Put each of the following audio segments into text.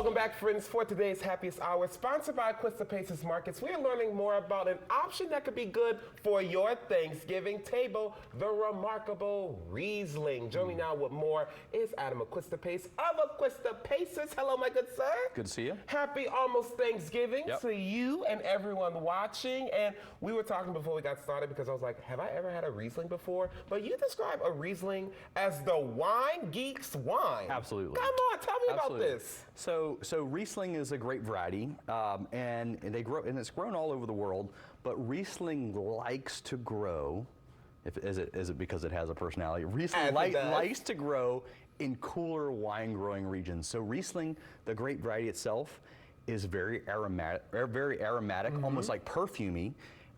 Welcome back, friends, for today's Happiest Hour, sponsored by Quista Paces Markets. We are learning more about an option that could be good for your Thanksgiving table, the remarkable Riesling. Join me now with more is Adam of Quista Pace of Quista Paces. Hello, my good sir. Good to see you. Happy almost Thanksgiving Yep. to you and everyone watching. And we were talking before we got started because I was like, have I ever had a Riesling before? But you describe a Riesling as the wine geek's wine. Absolutely. Come on, tell me about this. So Riesling is a great variety, and it's grown all over the world. But Riesling likes to grow. Is it because it has a personality? Riesling likes to grow in cooler wine growing regions. So Riesling, the grape variety itself, is very aromatic, almost like perfumey.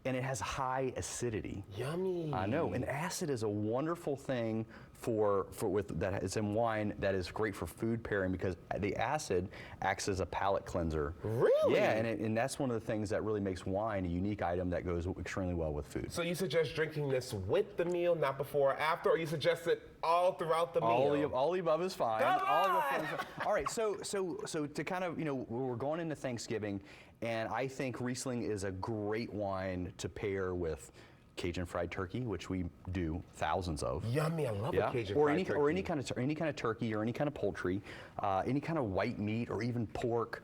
And it has high acidity. Yummy. I know, and acid is a wonderful thing that is in wine that is great for food pairing because the acid acts as a palate cleanser. Really? Yeah, and that's one of the things that really makes wine a unique item that goes extremely well with food. So you suggest drinking this with the meal, not before or after, or you suggest it all throughout the meal? All the above is fine. Come on! All right, so to kind of, we're going into Thanksgiving, and I think Riesling is a great wine to pair with Cajun fried turkey, which we do thousands of. Yummy, I love a Cajun fried turkey. Or any kind of turkey, or any kind of poultry, any kind of white meat, or even pork.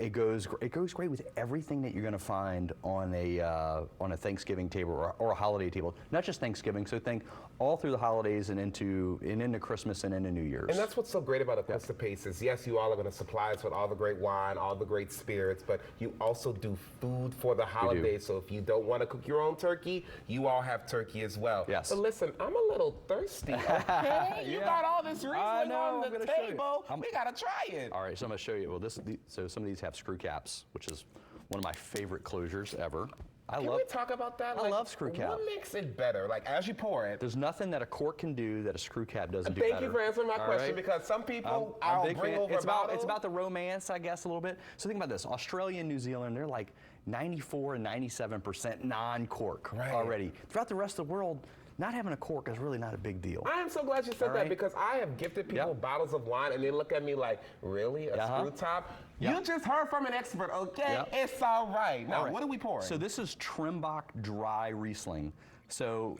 It goes great with everything that you're going to find on a Thanksgiving table or a holiday table. Not just Thanksgiving. So think all through the holidays and into Christmas and into New Year's. And that's what's so great about Quista Paces. Yes, you all are going to supply us with all the great wine, all the great spirits, but you also do food for the holidays. So if you don't want to cook your own turkey, you all have turkey as well. Yes. But listen, I'm a little thirsty. Okay, you got all this Riesling on the table. We got to try it. All right, so I'm going to show you. Well, so some of these have screw caps, which is one of my favorite closures ever. Can we talk about that? I love screw cap. What makes it better? Like, as you pour it. There's nothing that a cork can do that a screw cap doesn't do Thank better. you for answering my question, because some people I'll bring over it's about the romance, I guess, a little bit. So think about this. Australia and New Zealand, they're like 94 and 97% non-cork already. Throughout the rest of the world, not having a cork is really not a big deal. I am so glad you said that, because I have gifted people bottles of wine and they look at me like, really? A screw top? You just heard from an expert, okay? It's all right. Now, what are we pouring? So this is Trimbach Dry Riesling. So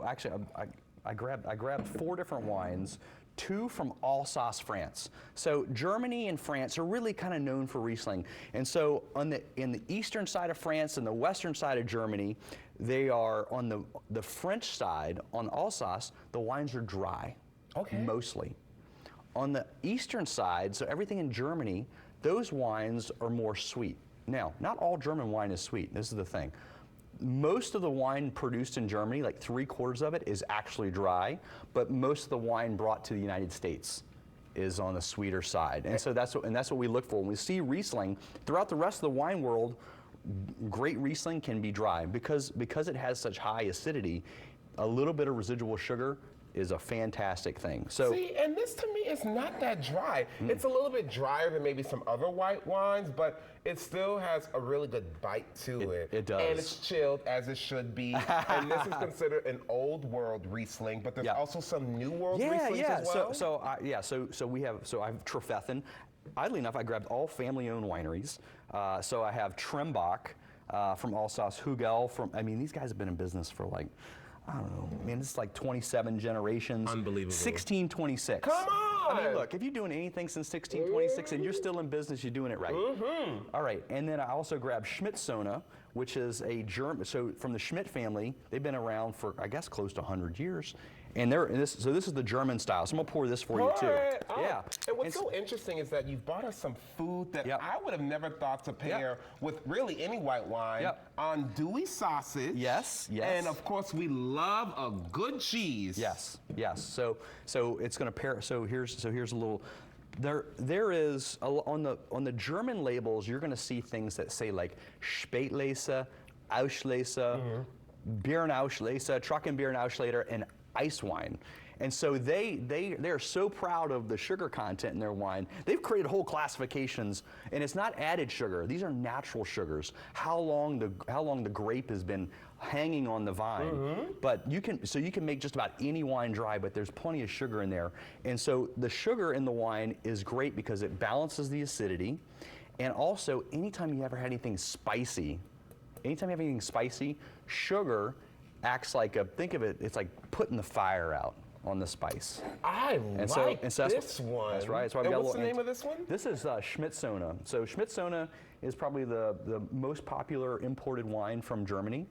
actually, I grabbed 4 different wines. 2 from Alsace, France. So Germany and France are really kind of known for Riesling. And so in the eastern side of France and the western side of Germany, they are on the French side, on Alsace, the wines are dry, mostly. On the eastern side, so everything in Germany, those wines are more sweet. Now, not all German wine is sweet. This is the thing. Most of the wine produced in Germany, like 3/4 of it, is actually dry, but most of the wine brought to the United States is on the sweeter side. And so that's what we look for. When we see Riesling, throughout the rest of the wine world, great Riesling can be dry because it has such high acidity. A little bit of residual sugar is a fantastic thing. So see, and this to me is not that dry. It's a little bit drier than maybe some other white wines, but it still has a really good bite to it. It does. And it's chilled, as it should be. And this is considered an old world Riesling, but there's also some new world Rieslings as well. So I have Trefethen. Oddly enough, I grabbed all family-owned wineries. So I have Trimbach from Alsace, Hugel these guys have been in business for like, I don't know, it's like 27 generations. Unbelievable. 1626. Come on! I mean, look, if you're doing anything since 1626 and you're still in business, you're doing it right. All right, and then I also grabbed Schmidt-Sona, which is a German, so from the Schmidt family, they've been around for, I guess, close to 100 years. And so this is the German style. So I'm gonna pour this for you too. Yeah. And what's so interesting is that you've brought us some food that I would have never thought to pair with really any white wine. Andouille sausage. Yes. And of course, we love a good cheese. Yes. So it's gonna pair. So here's a little. There is on the German labels, you're gonna see things that say like Spätlese, Auslese, Bier und Auslese, Trockenbier und Auslese, and ice wine. And so they're so proud of the sugar content in their wine. They've created whole classifications, and it's not added sugar. These are natural sugars. How long the grape has been hanging on the vine. But you can make just about any wine dry, but there's plenty of sugar in there. And so the sugar in the wine is great because it balances the acidity. And also, anytime you ever had anything spicy, sugar acts like think of it, it's like putting the fire out on the spice. I And like so this one. That's right. That's why we And got what's a the little name of this one? This is Schmidt-Sona. So Schmidt-Sona is probably the most popular imported wine from Germany.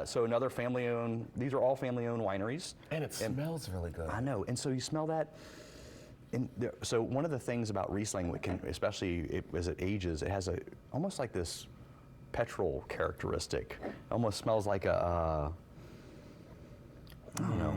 So another family-owned, these are all family-owned wineries. And it smells really good. I know, and so you smell that. So one of the things about Riesling, especially as it ages, it has almost like this petrol characteristic. It almost smells like I don't know.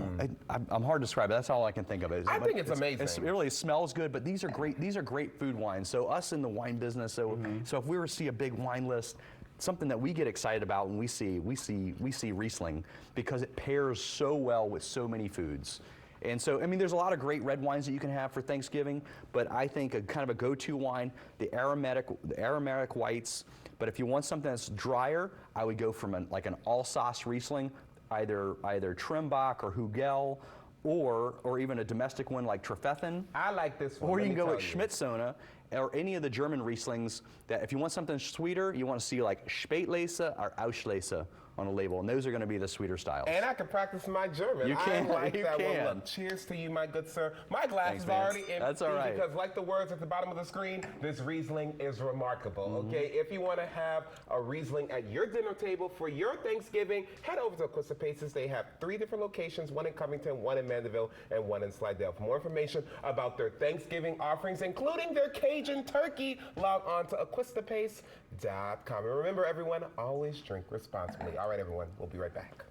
I'm hard to describe it. That's all I can think of. I think it's amazing. It really smells good, but these are great. These are great food wines. So us in the wine business. So if we were to see a big wine list, something that we get excited about when we see Riesling because it pairs so well with so many foods. And so, I mean, there's a lot of great red wines that you can have for Thanksgiving, but I think a kind of a go-to wine, the aromatic whites. But if you want something that's drier, I would go from like an Alsace Riesling, either Trimbach or Hugel, or even a domestic one like Trefethen. I like this one. Or you can go with Schmidt-Sona or any of the German Rieslings that if you want something sweeter, you want to see like Spätlese or Auslese on a label, and those are going to be the sweeter styles. And I can practice my German. You can. I like You that one. can. Look, cheers to you, my good sir. My glass Thanks, is man. already empty That's all right. because, like the words at the bottom of the screen, this Riesling is remarkable. Okay, if you want to have a Riesling at your dinner table for your Thanksgiving, head over to Quista Paces. They have 3 different locations: one in Covington, one in Mandeville, and one in Slidell. For more information about their Thanksgiving offerings, including their Cajun turkey, log on to aquistapace.com. And remember, everyone, always drink responsibly. All right, everyone, we'll be right back.